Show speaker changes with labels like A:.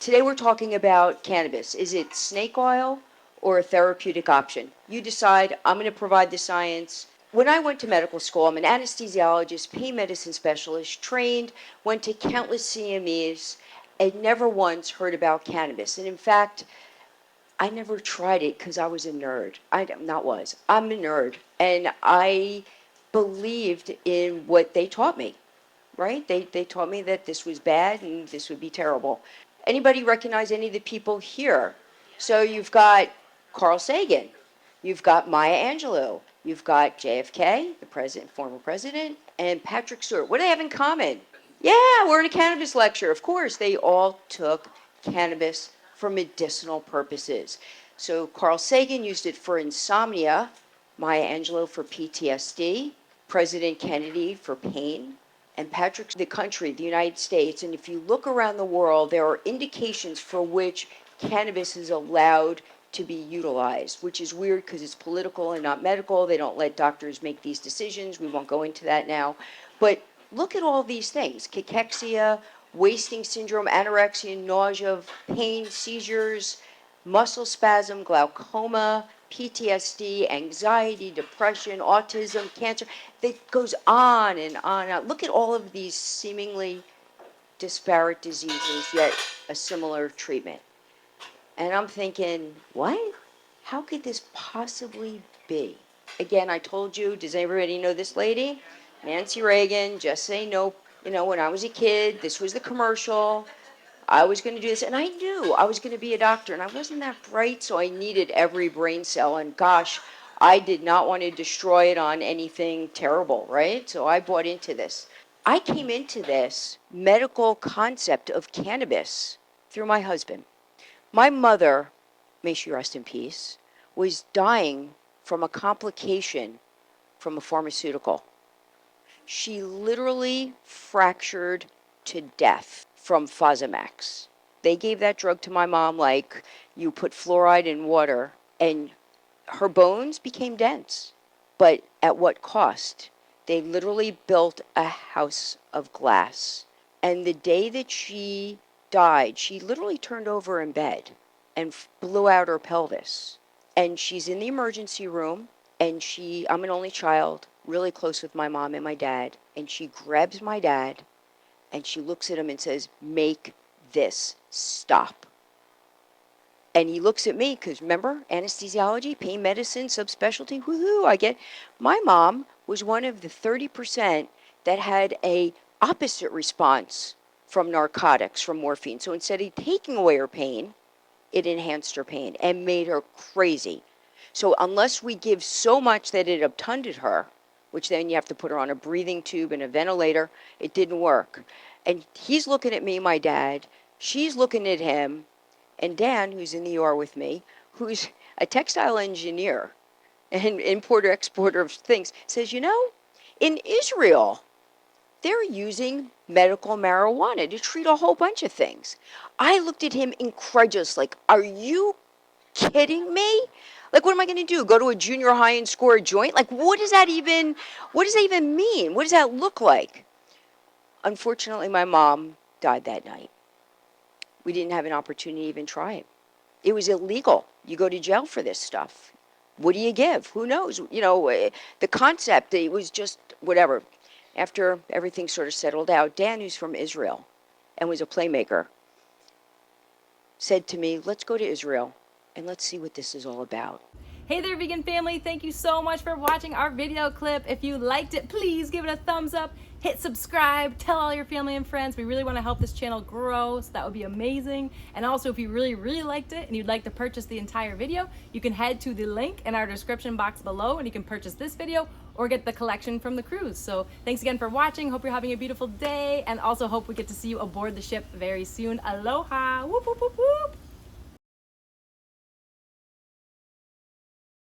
A: Today we're talking about cannabis. Is it snake oil or a therapeutic option? You decide. I'm going to provide the science. When I went to medical school, I'm an anesthesiologist, pain medicine specialist, trained, went to countless CMEs, and never once heard about cannabis. And in fact, I never tried it because I was a nerd. I'm a nerd. And I believed in what they taught me, right? They taught me that this was bad and this would be terrible. Anybody recognize any of the people here? So you've got Carl Sagan, you've got Maya Angelou, you've got JFK, the president, former president, and Patrick Stewart. What do they have in common? Yeah, we're in a cannabis lecture. Of course, they all took cannabis for medicinal purposes. So Carl Sagan used it for insomnia, Maya Angelou for PTSD, President Kennedy for pain, and Patrick, the country, the United States. And if you look around the world, there are indications for which cannabis is allowed to be utilized, which is weird because it's political and not medical. They don't let doctors make these decisions. We won't go into that now. But look at all these things: cachexia, wasting syndrome, anorexia, nausea, pain, seizures, muscle spasm, glaucoma, PTSD, anxiety, depression, autism, cancer. It goes on and on and on. Look at all of these seemingly disparate diseases, yet a similar treatment. And I'm thinking, what? How could this possibly be? Again, I told you, does everybody know this lady? Nancy Reagan, just say no. You know, when I was a kid, this was the commercial. I was going to do this, and I knew I was going to be a doctor, and I wasn't that bright, so I needed every brain cell, and gosh, I did not want to destroy it on anything terrible, right? So I bought into this. I came into this medical concept of cannabis through my husband. My mother, may she rest in peace, was dying from a complication from a pharmaceutical. She literally fractured to death from Fosamax. They gave that drug to my mom like you put fluoride in water, and her bones became dense. But at what cost? They literally built a house of glass. And the day that she died, she literally turned over in bed and blew out her pelvis. And she's in the emergency room, and I'm an only child, really close with my mom and my dad, and she grabs my dad and she looks at him and says, "Make this stop." And he looks at me because, remember, anesthesiology, pain medicine, subspecialty, woohoo, I get. My mom was one of the 30% that had a opposite response from narcotics, from morphine. So instead of taking away her pain, it enhanced her pain and made her crazy. So unless we give so much that it obtunded her, which then you have to put her on a breathing tube and a ventilator, it didn't work. And he's looking at me, my dad, she's looking at him, and Dan, who's in the ER with me, who's a textile engineer and importer-exporter of things, says, you know, in Israel, they're using medical marijuana to treat a whole bunch of things. I looked at him incredulous, like, are you kidding me? Like, what am I going to do? Go to a junior high and score a joint? Like, what does that even mean? What does that look like? Unfortunately, my mom died that night. We didn't have an opportunity to even try it. It was illegal. You go to jail for this stuff. What do you give? Who knows? You know, the concept, it was just whatever. After everything sort of settled out, Dan, who's from Israel and was a playmaker, said to me, let's go to Israel and let's see what this is all about.
B: Hey there, vegan family. Thank you so much for watching our video clip. If you liked it, please give it a thumbs up, hit subscribe, tell all your family and friends. We really want to help this channel grow, so that would be amazing. And also, if you really, really liked it and you'd like to purchase the entire video, you can head to the link in our description box below and you can purchase this video or get the collection from the cruise. So thanks again for watching. Hope you're having a beautiful day, and also hope we get to see you aboard the ship very soon. Aloha. Whoop, whoop, whoop, whoop.